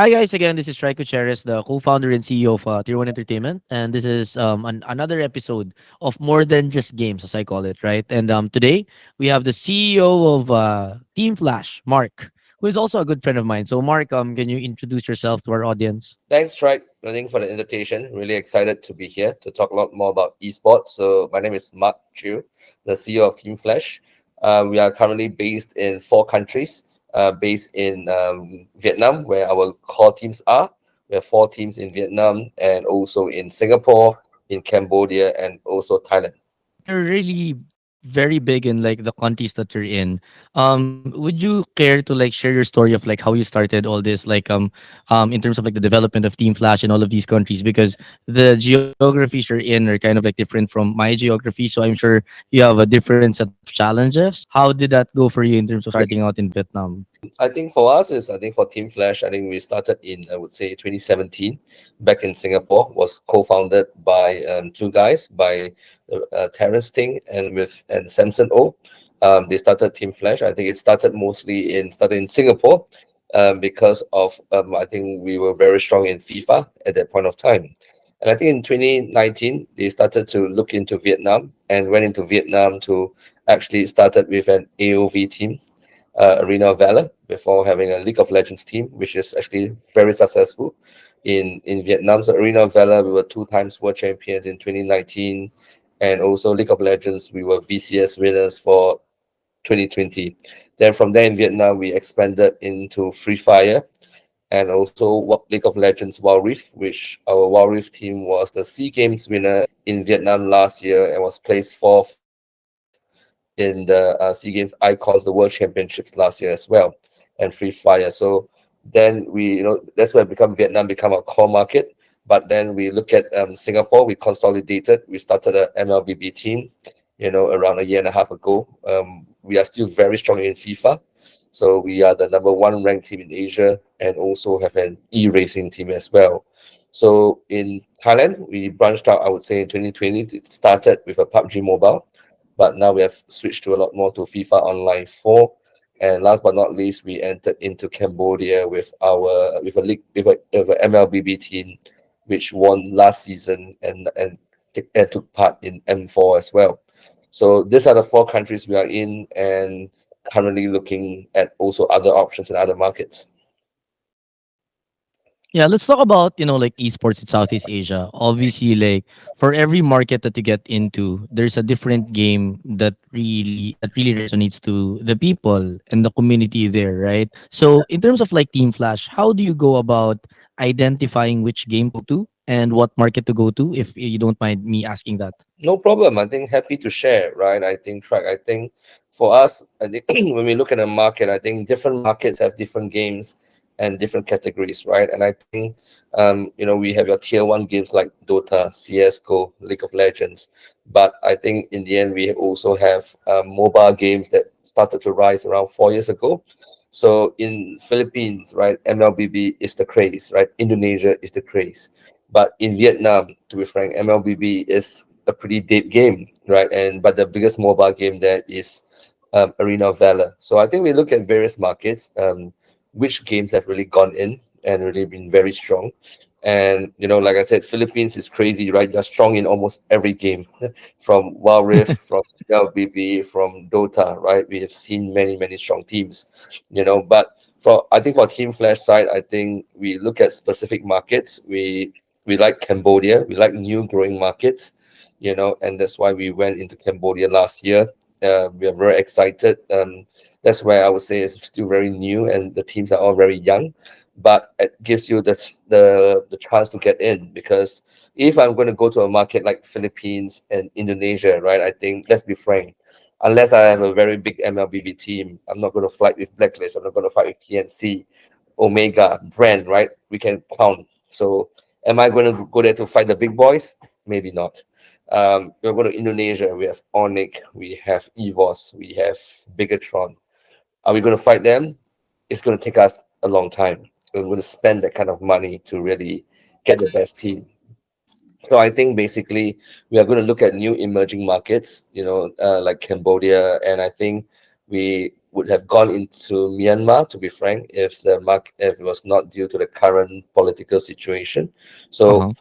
Hi guys, again this is Tryke Gutierrez, the co-founder and CEO of Tier One Entertainment, and this is another episode of More Than Just Games, as I call it, right? And today we have the CEO of Team Flash, Mark, who is also a good friend of mine. So Mark, can you introduce yourself to our audience? Thanks, Tryke, for the invitation. Really excited to be here to talk a lot more about esports. So my name is Mark Chiu, the CEO of Team Flash. We are currently based in four countries, based in Vietnam, where our core teams are. We have four teams in Vietnam and also in Singapore, in Cambodia, and also Thailand. You're really very big in like the countries that you're in. Would you care to like share your story of like how you started all this, like in terms of like the development of Team Flash in all of these countries? Because the geographies you're in are kind of like different from my geography, so I'm sure you have a different set of challenges. How did that go for you in terms of starting out in Vietnam? I think for us is I think for Team Flash, I think we started in I would say 2017 back in Singapore. Was co-founded by two guys by Terrence Ting and Samson O. They started Team Flash. I think it started in Singapore because of I think we were very strong in FIFA at that point of time. And I think in 2019 they started to look into Vietnam and went into Vietnam to actually started with an AOV team, Arena of Valor, before having a League of Legends team, which is actually very successful in Vietnam. So Arena of Valor, we were two times world champions in 2019, and also League of Legends, we were VCS winners for 2020. Then from there in Vietnam, we expanded into Free Fire and also League of Legends Wild Rift, which our Wild Rift team was the SEA Games winner in Vietnam last year and was placed fourth in the SEA Games Icons, the World Championships last year as well, and Free Fire. So then that's where Vietnam become our core market. But then we look at Singapore, we consolidated, we started a MLBB team, around a year and a half ago. We are still very strong in FIFA. So we are the number one ranked team in Asia and also have an e-racing team as well. So in Thailand, we branched out, I would say in 2020, it started with a PUBG Mobile, but now we have switched to a lot more to FIFA Online 4. And last but not least, we entered into Cambodia with a MLBB team, which won last season and took part in M4 as well. So these are the four countries we are in, and currently looking at also other options in other markets. Yeah, let's talk about, like esports in Southeast Asia. Obviously, like for every market that you get into, there's a different game that really resonates to the people and the community there, right? So in terms of like Team Flash, how do you go about identifying which game to go to and what market to go to, if you don't mind me asking that? No problem. I think happy to share, right? I think track. I think for us, I think when we look at the market, I think different markets have different games and different categories, right? And I think we have your tier one games like Dota, CS:GO, League of Legends, but I think in the end we also have mobile games that started to rise around 4 years ago. So in Philippines, right, MLBB is the craze, right? Indonesia is the craze, but in Vietnam, to be frank, MLBB is a pretty dead game, right? But the biggest mobile game there is Arena of Valor. So I think we look at various markets, which games have really gone in and really been very strong. And like I said, Philippines is crazy, right? They're strong in almost every game, from Wild Rift, from LBB, from Dota, right? We have seen many, many strong teams, But I think for Team Flash side, I think we look at specific markets. We like Cambodia. We like new growing markets, and that's why we went into Cambodia last year. We are very excited. That's where I would say it's still very new, and the teams are all very young, but it gives you the chance to get in. Because if I'm going to go to a market like Philippines and Indonesia, right? I think, let's be frank, unless I have a very big MLBB team, I'm not going to fight with Blacklist. I'm not going to fight with TNC, Omega, Brand, right? We can count. So am I going to go there to fight the big boys? Maybe not. We're going to Indonesia. We have Onyx, we have EVOS, we have Bigatron. Are we going to fight them? It's going to take us a long time. We're going to spend that kind of money to really get the best team. So I think basically we are going to look at new emerging markets, like Cambodia, and I think we would have gone into Myanmar, to be frank, if it was not due to the current political situation. So Uh-huh.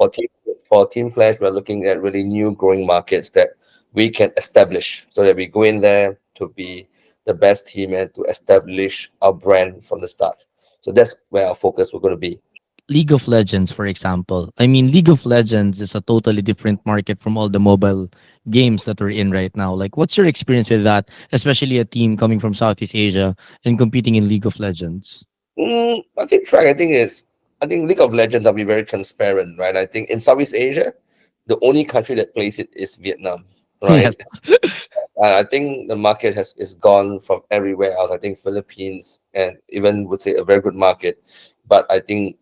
for Team Flash, we're looking at really new growing markets that we can establish, so that we go in there to be the best team and to establish our brand from the start. So that's where our focus we're going to be. League of Legends, for example. I mean, League of Legends is a totally different market from all the mobile games that we're in right now. Like, what's your experience with that, especially a team coming from Southeast Asia and competing in League of Legends? I think Tryke, I think League of Legends, I'll be very transparent, right? I think in Southeast Asia, the only country that plays it is Vietnam, Yes. right? I think the market has is gone from everywhere else. I think Philippines and even would say a very good market, but I think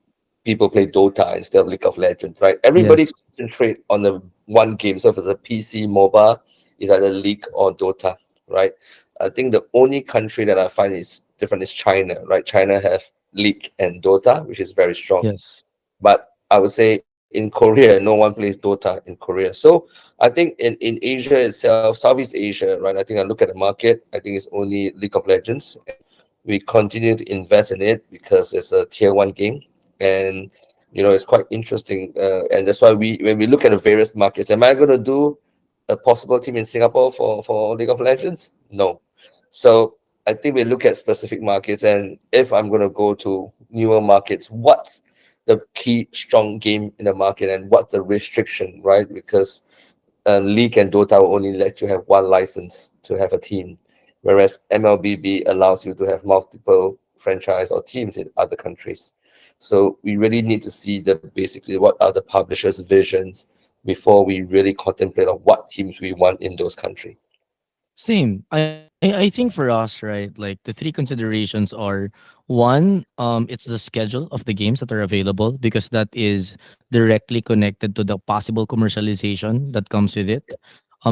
people play Dota instead of League of Legends, right? Yes. Everybody concentrate on the one game. So if it's a PC, mobile, it's either League or Dota, right? I think the only country that I find is different is China, right? China have League and Dota, which is very strong. Yes. But I would say in Korea, no one plays Dota in Korea. So I think in Asia itself, Southeast Asia, right? I think I look at the market, I think it's only League of Legends, and we continue to invest in it because it's a tier one game, and it's quite interesting. And that's why when we look at the various markets, am I going to do a possible team in Singapore for League of Legends? No. So I think we look at specific markets, and if I'm going to go to newer markets, what's the key strong game in the market and what's the restriction, right? Because League and Dota will only let you have one license to have a team, whereas MLBB allows you to have multiple franchise or teams in other countries. So we really need to see the basically what are the publishers' visions before we really contemplate on what teams we want in those countries. Same. I think for us, right, like the three considerations are one, it's the schedule of the games that are available because that is directly connected to the possible commercialization that comes with it.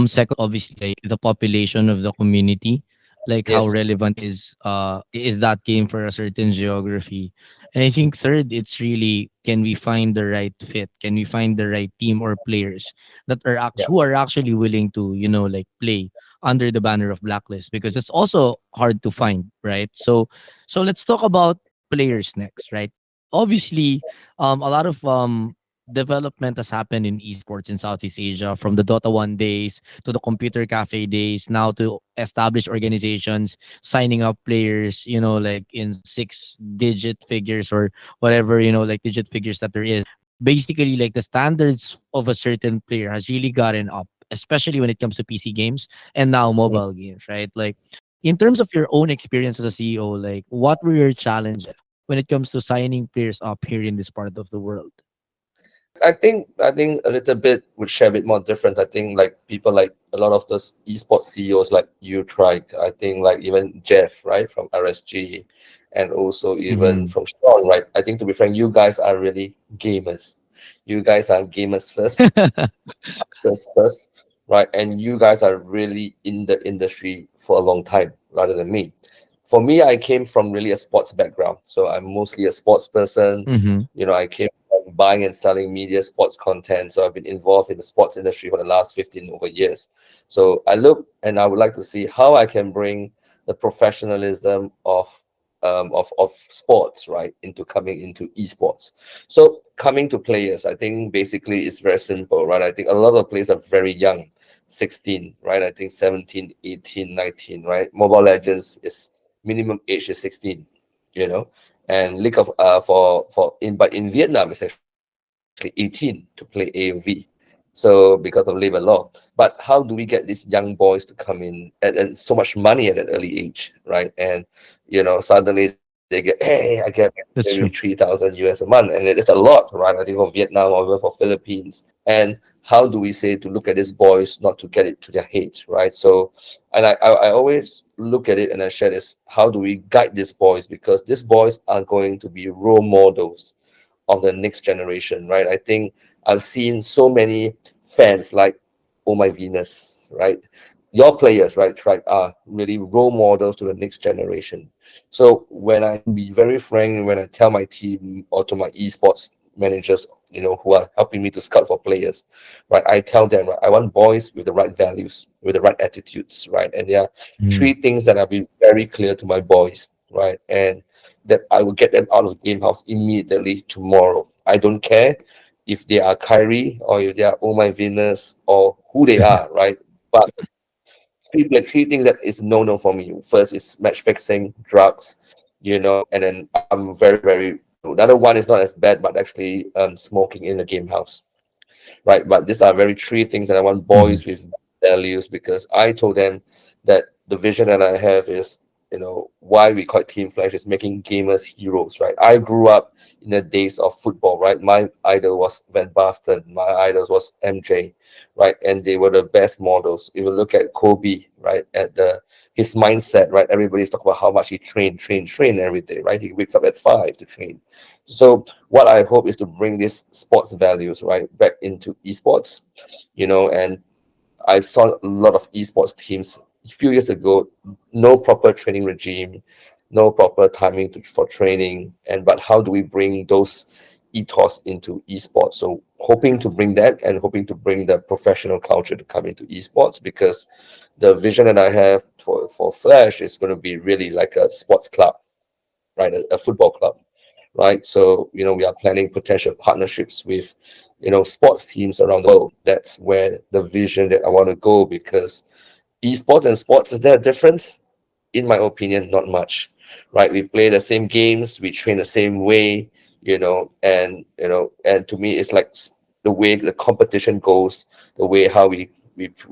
Second, obviously, like the population of the community, like how Yes. relevant is that game for a certain geography. And I think third, it's really can we find the right fit? Can we find the right team or players that are Yeah. who are actually willing to, like play under the banner of blacklist because it's also hard to find, right? So let's talk about players next, right? Obviously, a lot of development has happened in esports in Southeast Asia from the Dota 1 days to the computer cafe days now to established organizations signing up players, like in six digit figures or whatever, like digit figures that there is. Basically, like the standards of a certain player has really gotten up, especially when it comes to PC games and now Mm. mobile games, right? Like in terms of your own experience as a CEO, like what were your challenges when it comes to signing players up here in this part of the world? I think a little bit would share a bit more different. I think like people like a lot of those esports CEOs like you, Tryke, I think like even Jeff, right, from RSG, and also even Mm-hmm. from Strong, right? I think to be frank, you guys are really gamers. You guys are gamers first, right? And you guys are really in the industry for a long time rather than me. For me, I came from really a sports background. So I'm mostly a sports person. Mm-hmm. I came from buying and selling media sports content. So I've been involved in the sports industry for the last 15 over years. So I look and I would like to see how I can bring the professionalism of sports, right, into coming into esports. So coming to players, I think basically it's very simple, right? I think a lot of players are very young, 16, right? I think 17, 18, 19, right? Mobile Legends is minimum age is 16, you know, and League of for in but in Vietnam it's actually 18 to play AOV. So because of labor law, but how do we get these young boys to come in and so much money at an early age, right? And suddenly they get, hey, I get maybe That's true. 3,000 US a month, and it's a lot, right? I think for Vietnam or even for Philippines. And how do we say to look at these boys not to get it to their head, right? So, and I always look at it and I share this: how do we guide these boys, because these boys are going to be role models of the next generation, right? I think I've seen so many fans like, oh my Venus, right? Your players, right, Tribe, are really role models to the next generation. So when I be very frank, when I tell my team or to my esports managers, who are helping me to scout for players, right? I tell them, right, I want boys with the right values, with the right attitudes, right? And there are three Mm. things that I'll be very clear to my boys, right? And that I will get them out of the game house immediately tomorrow. I don't care if they are Kyrie or if they are Oh My Venus or who they are, right? But three things that is no for me. First is match fixing, drugs, and then I'm very, another one is not as bad, but actually smoking in the game house, right? But these are very three things that I want boys Mhm. with values, because I told them that the vision that I have is, why we call it Team Flash is making gamers heroes, right? I grew up in the days of football, right? My idol was Van Basten, my idols was MJ, right? And they were the best models. If you look at Kobe, right, at the his mindset, right? Everybody's talking about how much he train every day, right? He wakes up at 5 to train. So what I hope is to bring these sports values, right, back into esports, and I saw a lot of esports teams a few years ago, no proper training regime, no proper timing for training, and but how do we bring those ethos into esports? So hoping to bring that, and hoping to bring the professional culture to come into esports, because the vision that I have for Flash is going to be really like a sports club, right? A football club, right? So, we are planning potential partnerships with, sports teams around the world. That's where the vision that I want to go, because esports and sports, is there a difference? In my opinion, not much, right? We play the same games, we train the same way, and to me, it's like the way the competition goes, the way how we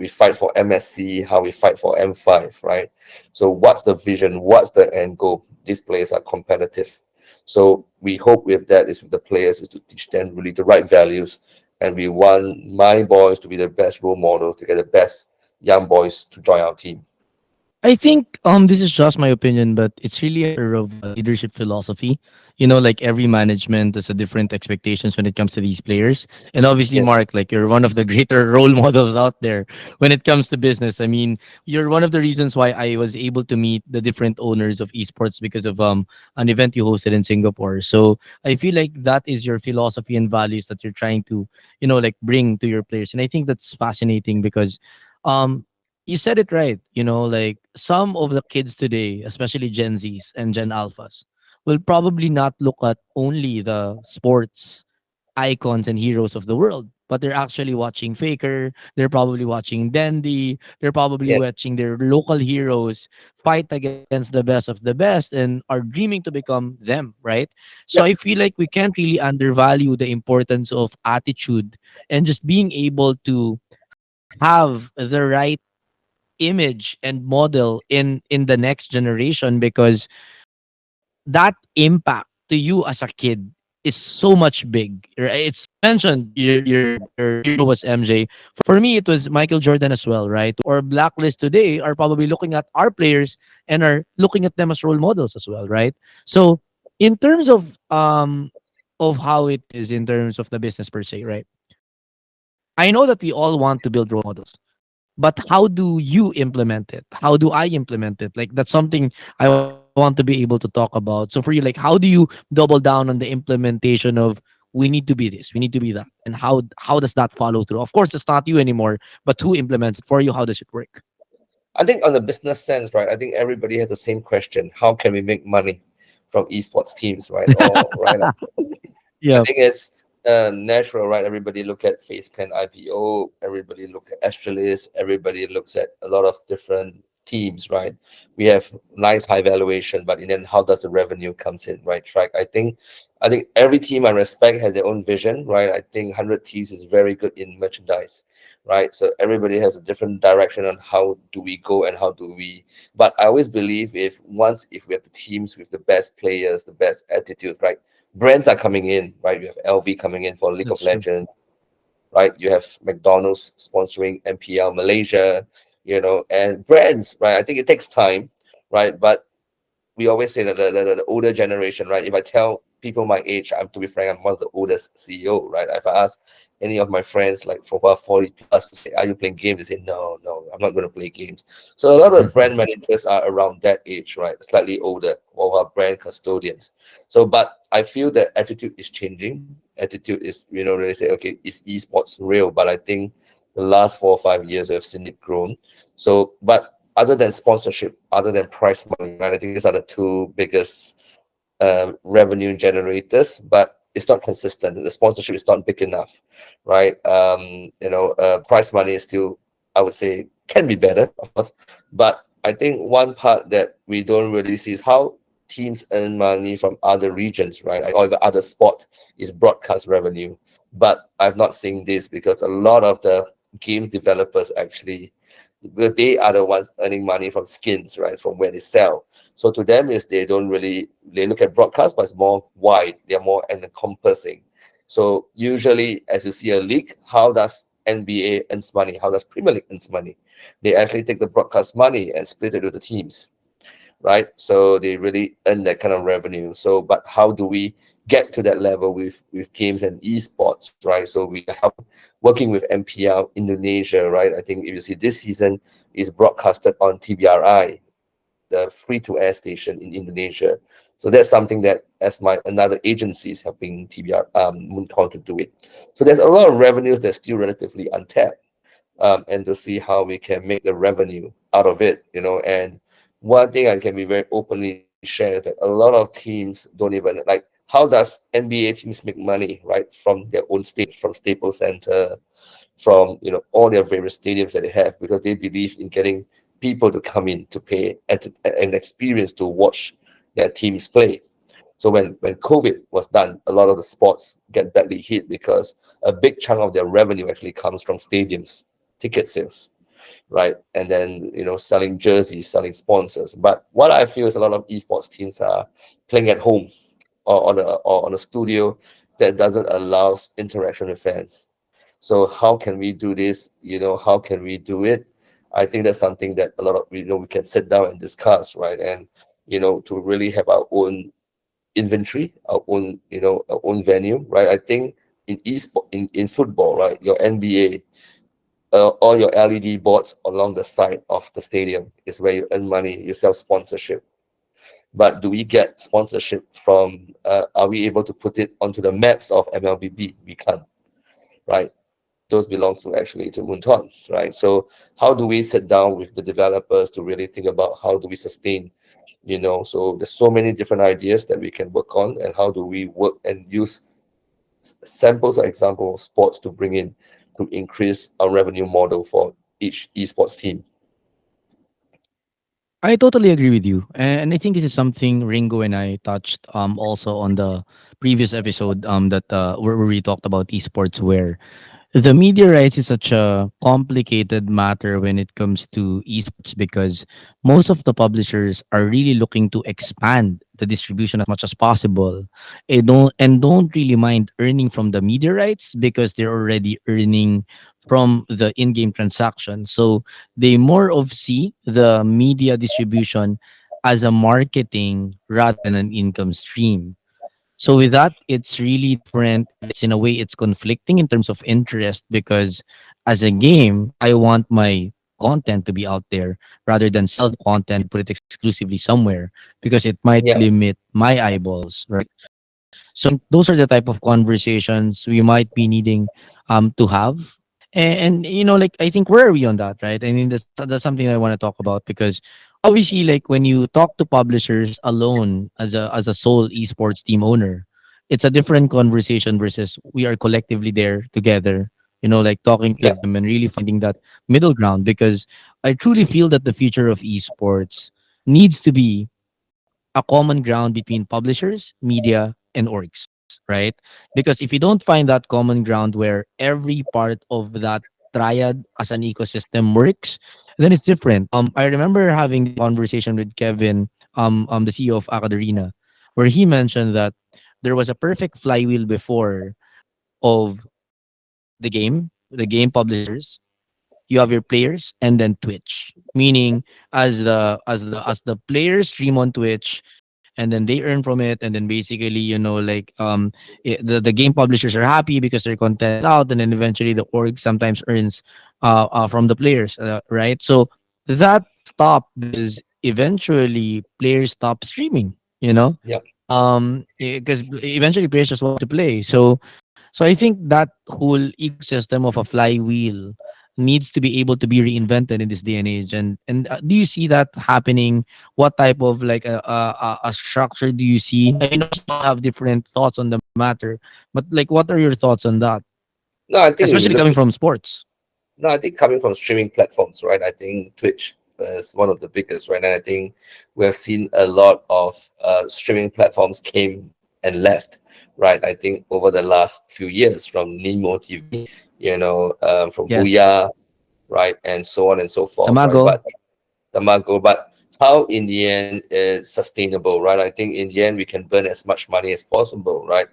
fight for MSC, how we fight for M5, right? So what's the vision? What's the end goal? These players are competitive. So we hope with that is with the players is to teach them really the right values. And we want my boys to be the best role models, to get the best young boys to join our team. I think this is just my opinion, but it's really a matter of leadership philosophy. Like every management has a different expectations when it comes to these players. And obviously, Yes. Mark, like you're one of the greater role models out there when it comes to business. I mean, you're one of the reasons why I was able to meet the different owners of esports because of an event you hosted in Singapore. So I feel like that is your philosophy and values that you're trying to, like bring to your players. And I think that's fascinating because um you said it right. Like some of the kids today, especially Gen Zs and Gen Alphas, will probably not look at only the sports icons and heroes of the world, but they're actually watching Faker. They're probably watching Dandy. They're probably Yes. watching their local heroes fight against the best of the best and are dreaming to become them, right? So I Yep. feel like we can't really undervalue the importance of attitude and just being able to have the right image and model in the next generation because that impact to you as a kid is so much big, right? It's mentioned your hero was MJ. For me it was Michael Jordan as well, right? Or Blacklist today are probably looking at our players and are looking at them as role models as well, right? So in terms of how it is in terms of the business per se, right? I know that we all want to build role models, but how do you implement it? How do I implement it? Like that's something I want to be able to talk about. So for you, like how do you double down on the implementation of we need to be this, we need to be that, and how does that follow through? Of course, it's not you anymore, but who implements it for you? How does it work? I think on the business sense, right? I think everybody has the same question: how can we make money from esports teams, right? Or right? I Yeah, think it's natural, right? Everybody look at FaceClan IPO, everybody look at Astralis, everybody looks at a lot of different teams, right? We have nice high valuation, but in the end, how does the revenue comes in, right? Tryke. I think every team I respect has their own vision, right? I think 100 Teams is very good in merchandise, right? So everybody has a different direction on how do we go and how do we. But I always believe if we have the teams with the best players, the best attitudes, right? Brands are coming in, right? You have LV coming in for League of that's true. Legends, right? You have McDonald's sponsoring MPL Malaysia, and brands, right? I think it takes time, right? But we always say that the older generation, right? If I tell people my age, to be frank, I'm one of the oldest CEO, right? If I ask any of my friends, like for about 40 plus, to say, are you playing games? They say, no, I'm not going to play games. So a lot of brand managers are around that age, right? Slightly older, or are brand custodians. So, but I feel that attitude is changing. Attitude is, really say, okay, is esports real? But I think the last 4 or 5 years we have seen it grown. So, but other than sponsorship, other than prize money, right? I think these are the two biggest revenue generators, but it's not consistent. The sponsorship is not big enough, right? Prize money is still, I would say, can be better, of course. But I think one part that we don't really see is how teams earn money from other regions, right? Or even other sports is broadcast revenue. But I've not seen this because a lot of the games developers actually, well, they are the ones earning money from skins, right? From where they sell. So to them is they don't really, they look at broadcast, but it's more wide. They're more encompassing. So usually, as you see a league, how does NBA earns money? How does Premier League earns money? They actually take the broadcast money and split it with the teams, right? So they really earn that kind of revenue. So, but how do we get to that level with games and esports, right? So we are working with MPL Indonesia, right? I think if you see this season is broadcasted on TVRI, the free to air station in Indonesia. So that's something that as my another agency is helping TBR Moonton to do it. So there's a lot of revenues that's still relatively untapped, and to see how we can make the revenue out of it, And one thing I can be very openly share that a lot of teams don't even like, how does NBA teams make money, right? From their own state, from Staples Center, from all their various stadiums that they have, because they believe in getting people to come in to pay and an experience to watch their teams play. So when COVID was done, a lot of the sports get badly hit because a big chunk of their revenue actually comes from stadiums, ticket sales, right? And then selling jerseys, selling sponsors. But what I feel is a lot of esports teams are playing at home or on a studio that doesn't allow interaction with fans. So how can we do this? How can we do it? I think that's something that a lot of we can sit down and discuss, right? And to really have our own inventory, our own venue, right? I think in esport, in football, right, your NBA, all your LED boards along the side of the stadium is where you earn money, you sell sponsorship. But do we get sponsorship from? Are we able to put it onto the maps of MLBB? We can't, right? Those belong to actually to Moonton, right? So how do we sit down with the developers to really think about how do we sustain, So there's so many different ideas that we can work on, and how do we work and use samples or example of sports to bring in to increase our revenue model for each esports team. I totally agree with you. And I think this is something Ringo and I touched also on the previous episode that where we talked about esports, where the media rights is such a complicated matter when it comes to esports, because most of the publishers are really looking to expand the distribution as much as possible. And don't really mind earning from the media rights because they're already earning from the in-game transaction. So they more of see the media distribution as a marketing rather than an income stream. So with that, it's really different, and it's in a way it's conflicting in terms of interest, because as a game, I want my content to be out there rather than sell the content and put it exclusively somewhere because it might Yeah, limit my eyeballs, right? So I think those are the type of conversations we might be needing to have. And like, I think, where are we on that, right? I mean, that's something I want to talk about, because obviously, like, when you talk to publishers alone as a sole esports team owner, it's a different conversation versus we are collectively there together, like talking to yeah, them and really finding that middle ground, because I truly feel that the future of esports needs to be a common ground between publishers, media, and orgs, right? Because if you don't find that common ground where every part of that triad as an ecosystem works, then it's different. I remember having this conversation with Kevin, the CEO of Academia, where he mentioned that there was a perfect flywheel before of the game publishers. You have your players and then Twitch. Meaning, as the players stream on Twitch, and then they earn from it, and then basically, like the game publishers are happy because their content is out, and then eventually the org sometimes earns from the players, right? So that stopped because eventually players stop streaming, Yeah. because eventually players just want to play. So I think that whole ecosystem of a flywheel needs to be able to be reinvented in this day and age. And do you see that happening? What type of like a structure do you see? I know us all have different thoughts on the matter, but like what are your thoughts on that, No, I think if especially we look coming from sports? No, I think coming from streaming platforms, right? I think Twitch is one of the biggest, right? And I think we have seen a lot of streaming platforms came and left, right? I think over the last few years, from Nemo TV, from Yes, Booyah, right, and so on and so forth, right? Tamago. But the market, but how in the end is sustainable, right? I think in the end we can burn as much money as possible, right?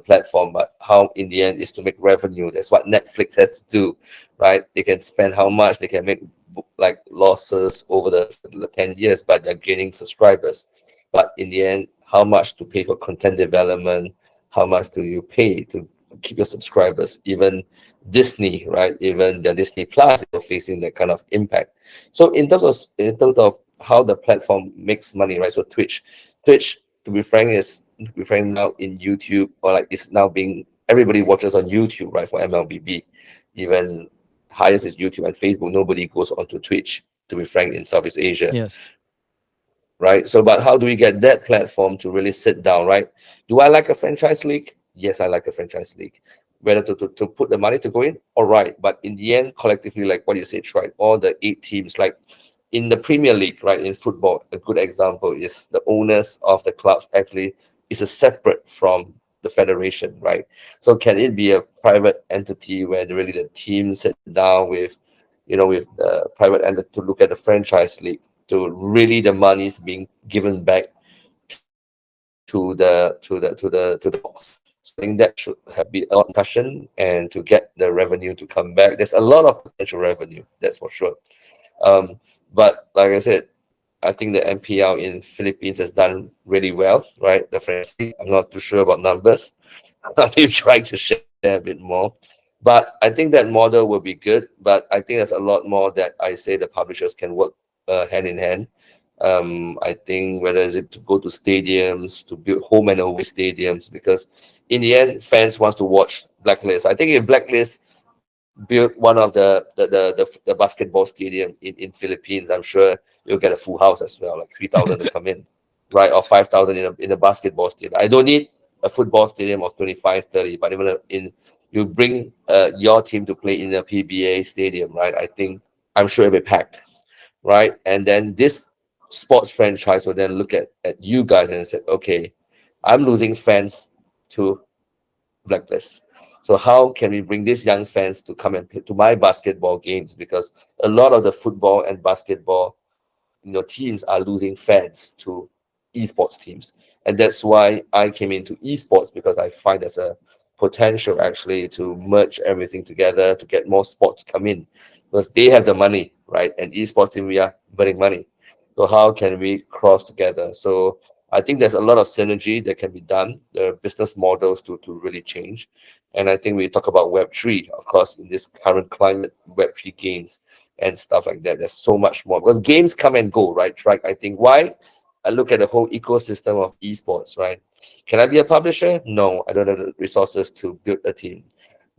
Platform, but how in the end is to make revenue. That's what Netflix has to do, right? They can spend how much, they can make like losses over the 10 years, but they're gaining subscribers. But in the end, how much to pay for content development, how much do you pay to keep your subscribers? Even Disney, right? Even the Disney Plus is facing that kind of impact. So in terms of how the platform makes money, right? So Twitch, to be frank, is to be frank now in YouTube, or like it's now being everybody watches on YouTube, right? For MLBB, even highest is YouTube and Facebook. Nobody goes onto Twitch, to be frank, in Southeast Asia, Yes, right? So, but how do we get that platform to really sit down, right? Do I like a franchise league? Yes, I like a franchise league. Whether to put the money to go in, all right. But in the end, collectively, like what you said, right? All the 8 teams, like in the Premier League, right? In football, a good example is the owners of the clubs actually is a separate from the federation, right? So can it be a private entity where really the team sit down with the private entity to look at the franchise league, to really the money is being given back to the box. So I think that should have been a lot of discussion and to get the revenue to come back. There's a lot of potential revenue, that's for sure. But like I said, I think the MPL in Philippines has done really well, right? The franchise league, I'm not too sure about numbers. I'll keep trying to share a bit more. But I think that model will be good. But I think there's a lot more that I say the publishers can work hand in hand. I think whether is it to go to stadiums, to build home and away stadiums, because in the end, fans wants to watch Blacklist. I think if Blacklist build one of the basketball stadium in Philippines, I'm sure you'll get a full house as well, like 3,000 to come in, right? Or 5,000 in a basketball stadium. I don't need a football stadium of 25, 30, but even in you bring your team to play in a PBA stadium, right? I think I'm sure it'll be packed, right? And then this sports franchise will then look at you guys and say, okay, I'm losing fans to Blacklist. So how can we bring these young fans to come and play to my basketball games? Because a lot of the football and basketball teams are losing fans to esports teams, and that's why I came into esports, because I find there's a potential actually to merge everything together to get more sports to come in, because they have the money, right? And esports team, we are burning money. So how can we cross together? So I think there's a lot of synergy that can be done, the business models to really change. And I think we talk about Web3, of course, in this current climate, Web3 games and stuff like that. There's so much more, because games come and go, right? Tryke, I think why I look at the whole ecosystem of esports, right? Can I be a publisher? No, I don't have the resources to build a team.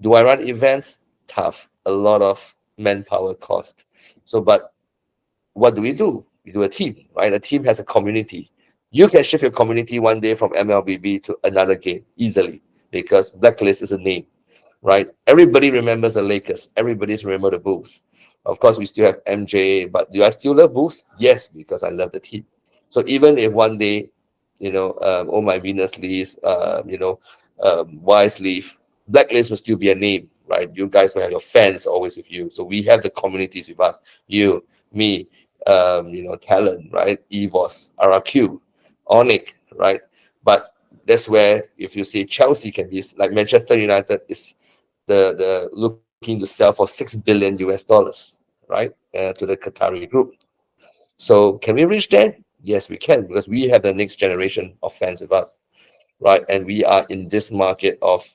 Do I run events? Tough, a lot of manpower cost. So, but what do? We do a team, right? A team has a community. You can shift your community one day from MLBB to another game easily, because Blacklist is a name, right? Everybody remembers the Lakers. Everybody's remember the Bulls. Of course, we still have MJ, but do I still love Bulls? Yes, because I love the team. So even if one day, oh my Venus leaves, Wise leave, Blacklist will still be a name, right? You guys will have your fans always with you. So we have the communities with us. You, me, Talent, right? EVOS, RRQ, Onyx, right? But that's where if you see Chelsea can be like Manchester United is the looking to sell for $6 billion US, right? To the Qatari group. So can we reach there? Yes, we can, because we have the next generation of fans with us, right? And we are in this market of,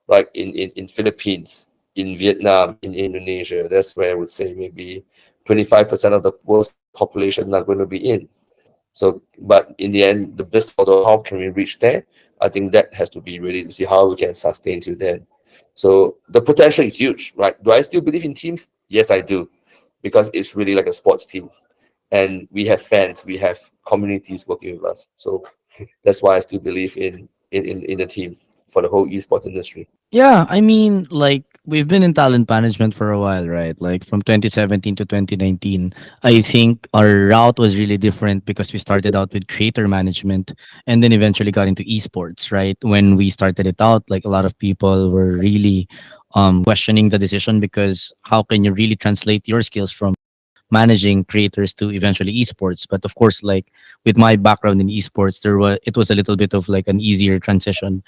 right, in Philippines, in Vietnam, in Indonesia. That's where I would say maybe 25% of the world's population are going to be in. So, but in the end, the business model, how can we reach there? I think that has to be really to see how we can sustain to then. So the potential is huge, right? Do I still believe in teams? Yes, I do, because it's really like a sports team, and we have fans, we have communities working with us. So that's why I still believe in the team for the whole esports industry. Yeah, I mean, like we've been in talent management for a while, right? Like from 2017 to 2019. I think our route was really different because we started out with creator management and then eventually got into esports, right? When we started it out, like a lot of people were really questioning the decision because how can you really translate your skills from managing creators to eventually esports? But of course, like with my background in esports, it was a little bit of like an easier transition.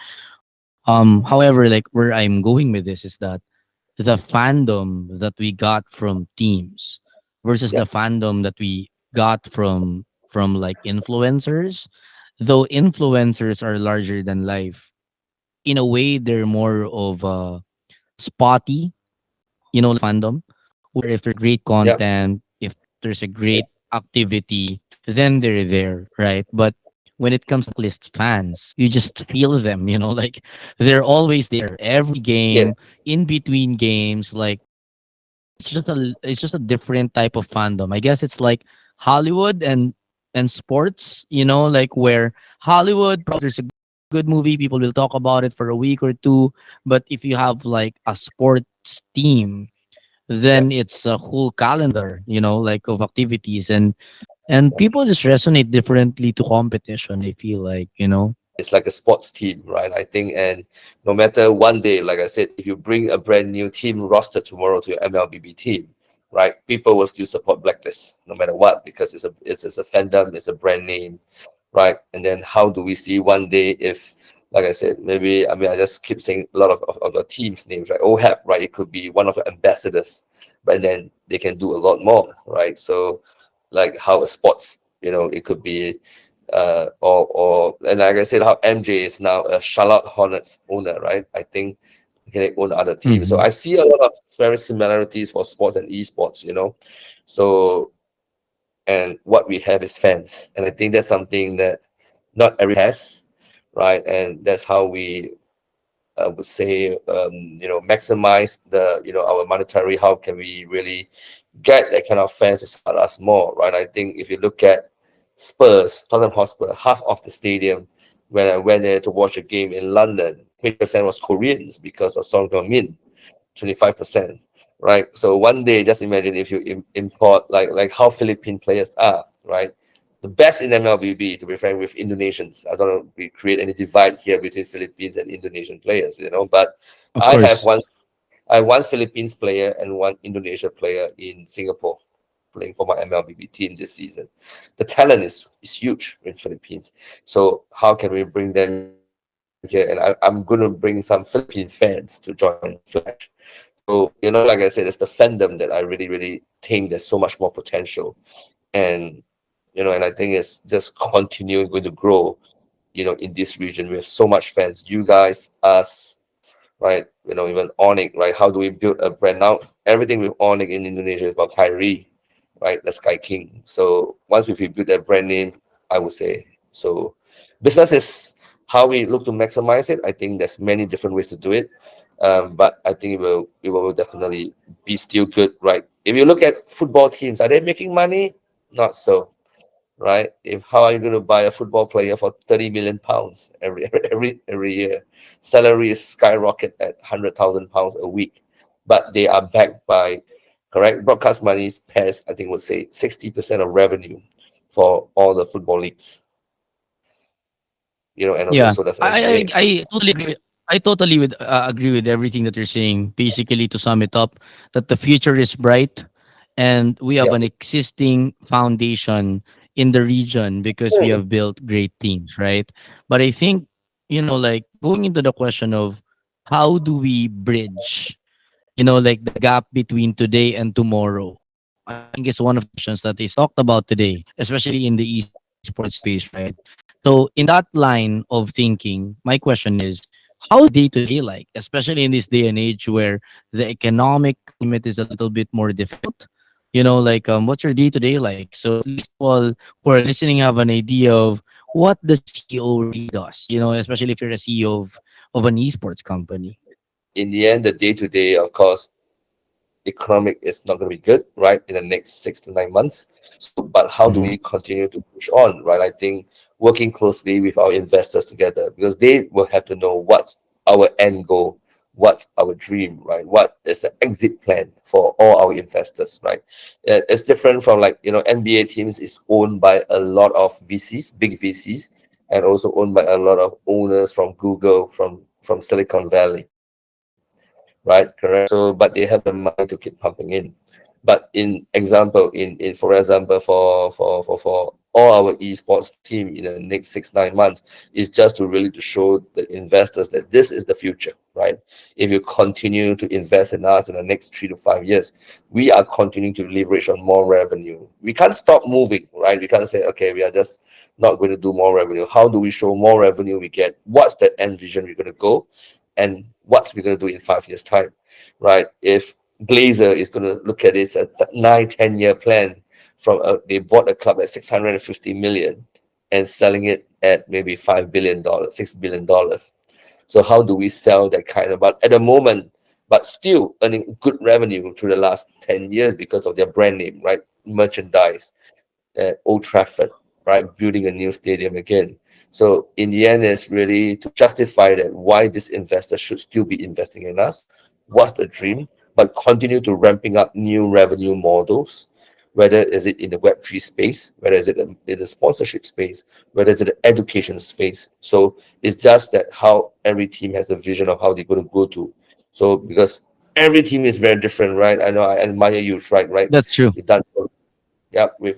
However, like where I'm going with this is that the fandom that we got from teams versus Yeah. the fandom that we got from like influencers, though influencers are larger than life, in a way they're more of a spotty, fandom, where if there's great Yeah. content, if there's a great activity, then they're there, right? But when it comes to list fans, you just feel them, like they're always there every Yes. game, in between games, like it's just a different type of fandom. I guess it's like Hollywood and sports, like where Hollywood probably there's a good movie, people will talk about it for a week or two, but if you have like a sports team, Yeah. then it's a whole calendar, like of activities and people just resonate differently to competition, I feel like. It's like a sports team, right? I think, and no matter one day, like I said, if you bring a brand new team roster tomorrow to your MLBB team, right, people will still support Blacklist no matter what, because it's a fandom, it's a brand name, right? And then how do we see one day if, like I said, maybe, I mean, I just keep saying a lot of the team's names, right? OHAP, right? It could be one of the ambassadors, but then they can do a lot more, right? So like how a sports, it could be or and like I said, how MJ is now a Charlotte Hornets owner, right? I think he can own other teams. So Hmm. I see a lot of very similarities for sports and esports. So, and what we have is fans, and I think that's something that not every has, right? And that's how we would say, maximize our monetary. How can we really get that kind of fans to support us more, right? I think if you look at Spurs, Tottenham Hotspur, half of the stadium when I went there to watch a game in London, 20% was Koreans because of Song Min, 25%, right? So one day, just imagine if you import like how Philippine players are, right? The best in MLBB, to be frank, with Indonesians. I don't know we create any divide here between Philippines and Indonesian players, but Of I have course. one I have one Philippines player and one Indonesia player in Singapore playing for my MLBB team this season. The talent is huge in Philippines. So how can we bring them here? And I'm going to bring some Philippine fans to join Flash. So, like I said, it's the fandom that I really think there's so much more potential. And, and I think it's just continuing going to grow, in this region. We have so much fans. You guys, us, right? Even Onyx, right? How do we build a brand now? Everything with Onyx in Indonesia is about Kyrie, right? The Sky King. So once we build that brand name, I would say so. Business is how we look to maximize it. I think there's many different ways to do it, but I think it will definitely be still good, right? If you look at football teams, are they making money? Not so, right? If how are you going to buy a football player for 30 million pounds every year? Salaries skyrocket at 100,000 pounds a week, but they are backed by correct broadcast money pays. I think would say 60% of revenue for all the football leagues. And also Yeah, so does I NBA. I, I totally agree. I totally agree with everything that you're saying. Basically, to sum it up, that the future is bright, and we have Yeah. an existing foundation in the region because we Mm. have built great teams, right? But I think like going into the question of how do we bridge, like the gap between today and tomorrow. I think is one of the questions that is talked about today, especially in the esports esports space, right? So in that line of thinking, my question is, how's your day to day like, especially in this day and age where the economic climate is a little bit more difficult? What's your day to day like? So at least people who are listening have an idea of what the CEO really does. Especially if you're a CEO of an esports company. In the end, the day to day, of course, economic is not going to be good, right, in the next 6 to 9 months. So, but how do Mm-hmm. we continue to push on, right? I think working closely with our investors together, because they will have to know what's our end goal, what's our dream, right? What is the exit plan for all our investors, right? It's different from, like, NBA teams is owned by a lot of VCs, big VCs, and also owned by a lot of owners from Google, from Silicon Valley, right? Correct. So, but they have the money to keep pumping in. But for example, for all our esports team in the next 6 9 months is just to really to show the investors that this is the future, right? If you continue to invest in us in the next 3 to 5 years, we are continuing to leverage on more revenue. We can't stop moving, right? We can't say, okay, we are just not going to do more revenue. How do we show more revenue? We get what's the end vision we're going to go, and what we're going to do in 5 years time, right? If Blazer is going to look at this at 9 10 year plan, they bought a club at 650 million and selling it at maybe $5 billion, $6 billion. So how do we sell that kind of, but at the moment, but still earning good revenue through the last 10 years because of their brand name, right? Merchandise at Old Trafford, right? Building a new stadium again. So in the end, it's really to justify that why this investor should still be investing in us. What's the dream? But continue to ramping up new revenue models, whether is it in the Web3 space, whether is it in the sponsorship space, whether is it the education space. So it's just that how every team has a vision of how they're going to go to. So because every team is very different, right? I know I admire you, Tryke, right? That's true. You've done, yeah, with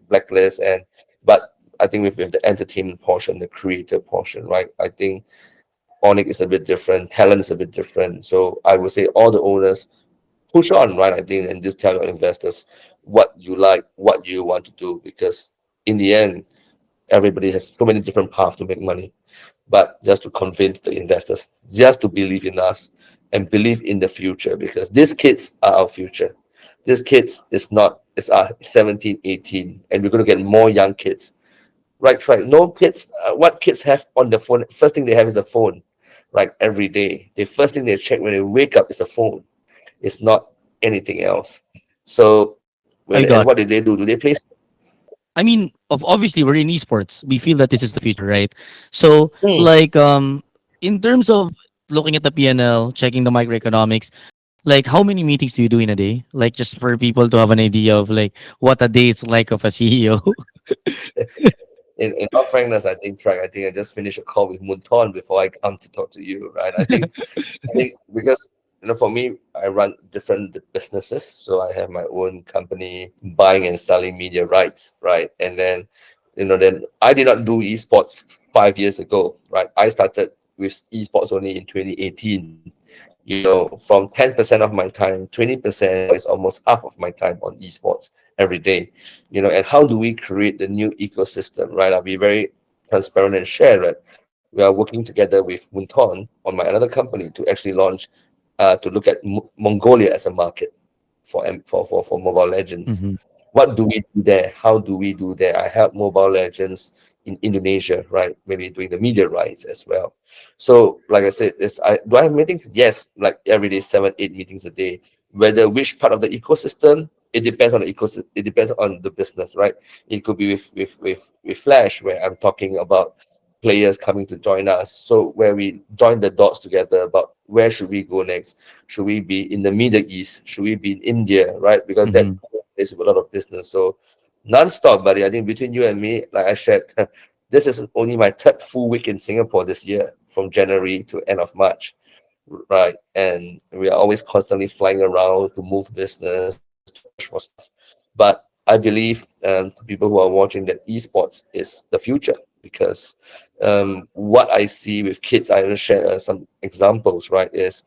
Blacklist, and but I think with the entertainment portion, the creative portion, right? I think Onyx is a bit different, talent is a bit different. So I would say all the owners push on, right? I think, and just tell your investors what you like, what you want to do, because in the end, everybody has so many different paths to make money. But just to convince the investors, just to believe in us and believe in the future, because these kids are our future. These kids is not, it's our 17, 18, and we're going to get more young kids. Right, right. No kids, what kids have on the phone, first thing they have is a phone, right? Every day. The first thing they check when they wake up is a phone. It's not anything else. So, I and got what do they do? Do they play? I mean, obviously we're in esports. We feel that this is the future, right? So, Hmm. in terms of looking at the PNL, checking the microeconomics, like how many meetings do you do in a day? Like just for people to have an idea of like what a day is like of a CEO. In all frankness, I think I just finished a call with Munton before I come to talk to you, right? I think because for me, I run different businesses, so I have my own company buying and selling media rights, right? And then, then I did not do esports 5 years ago, right? I started with esports only in 2018. From 10% of my time, 20% is almost half of my time on esports every day. And how do we create the new ecosystem, right? I'll be very transparent and share it. We are working together with Munton on my another company to actually launch, to look at Mongolia as a market for Mobile Legends. Mhm. What do we do there? How do we do there? I help Mobile Legends in Indonesia, right? Maybe doing the media rights as well. So, like I said, do I have meetings? Yes, like every day, 7 8 meetings a day. Whether which part of the ecosystem, it depends on the ecosystem. It depends on the business, right? It could be with Flash, where I'm talking about players coming to join us. So where we join the dots together about where should we go next? Should we be in the Middle East? Should we be in India? Right? Because that Mhm. is a lot of business. So non-stop, buddy. I think between you and me, like I shared, this is only my third full week in Singapore this year, from January to end of March, right? And we are always constantly flying around to move business, to push for stuff. But I believe, to people who are watching, that esports is the future, because what I see with kids, I will share some examples, right? Is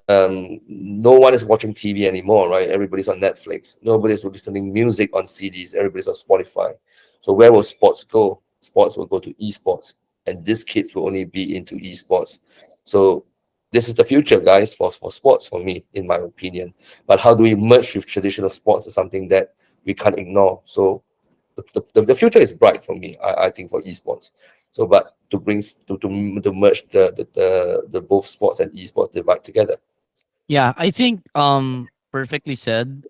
no one is watching TV anymore, right? Everybody's on Netflix. Nobody's listening music on CDs. Everybody's on Spotify. So where will sports go? Sports will go to esports, and these kids will only be into esports. So this is the future, guys, for sports, for me, in my opinion. But how do we merge with traditional sports is something that we can't ignore. So the future is bright for me, I think, for esports. So, but to bring to merge the both sports and esports divide together. Yeah, I think perfectly said.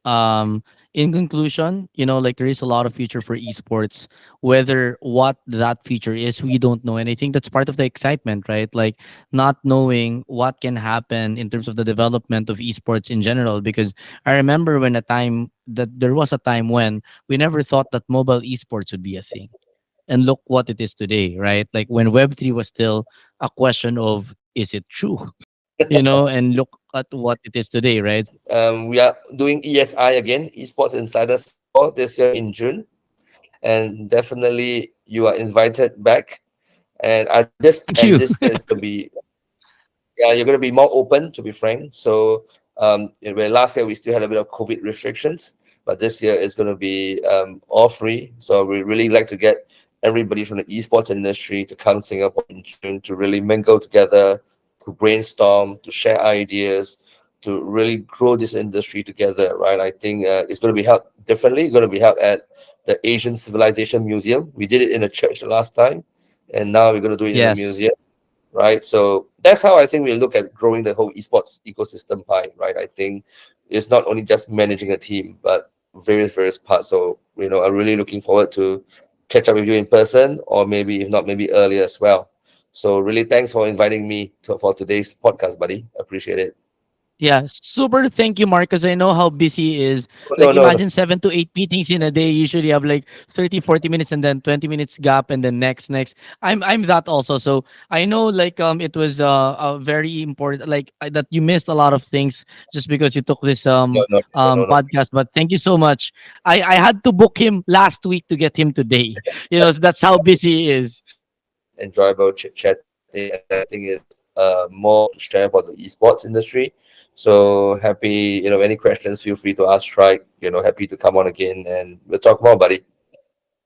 In conclusion, like there is a lot of future for esports. Whether what that future is, we don't know. And I think that's part of the excitement, right? Like not knowing what can happen in terms of the development of esports in general. Because I remember when a time that there was a time when we never thought that mobile esports would be a thing. And look what it is today, right? Like when Web3 was still a question of is it true? And look at what it is today, right? We are doing ESI again, Esports Insider Singapore, this year in June, and definitely you are invited back. And Thank you. this year is going to be, yeah, you're going to be more open, to be frank. So where last year we still had a bit of COVID restrictions, but this year is going to be all free. So we really like to get everybody from the esports industry to come to Singapore in June to really mingle together, to brainstorm, to share ideas, to really grow this industry together, right? I think it's going to be held differently. It's going to be held at the Asian Civilization Museum. We did it in a church the last time, and now we're going to do it in a Yes. museum, right? So that's how I think we look at growing the whole esports ecosystem pie, right? I think it's not only just managing a team, but various parts. So I'm really looking forward to catch up with you in person, or maybe if not, maybe earlier as well. So really, thanks for inviting me for today's podcast, buddy. Appreciate it. Yeah, super. Thank you, Mark, because I know how busy he is. No, Like, no, no. imagine 7 to 8 meetings in a day. Usually have like 30, 40 minutes and then 20 minutes gap and then next. I'm that also. So I know like it was a very important like that you missed a lot of things just because you took this No, no, no, no, no. podcast. But thank you so much. I had to book him last week to get him today. So that's how busy he is. Enjoyable chit chatting, and I think it's more to share for the esports industry. So happy, any questions, feel free to ask Tryke. Happy to come on again and we'll talk more, buddy.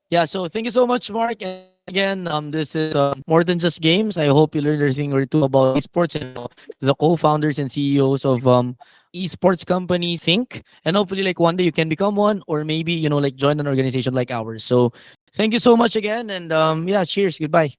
Yeah, so thank you so much, Mark. And again, this is more than just games. I hope you learned a thing or two about esports and how the co-founders and CEOs of esports companies think. And hopefully, like one day you can become one, or maybe like join an organization like ours. So thank you so much again, and yeah, cheers, goodbye.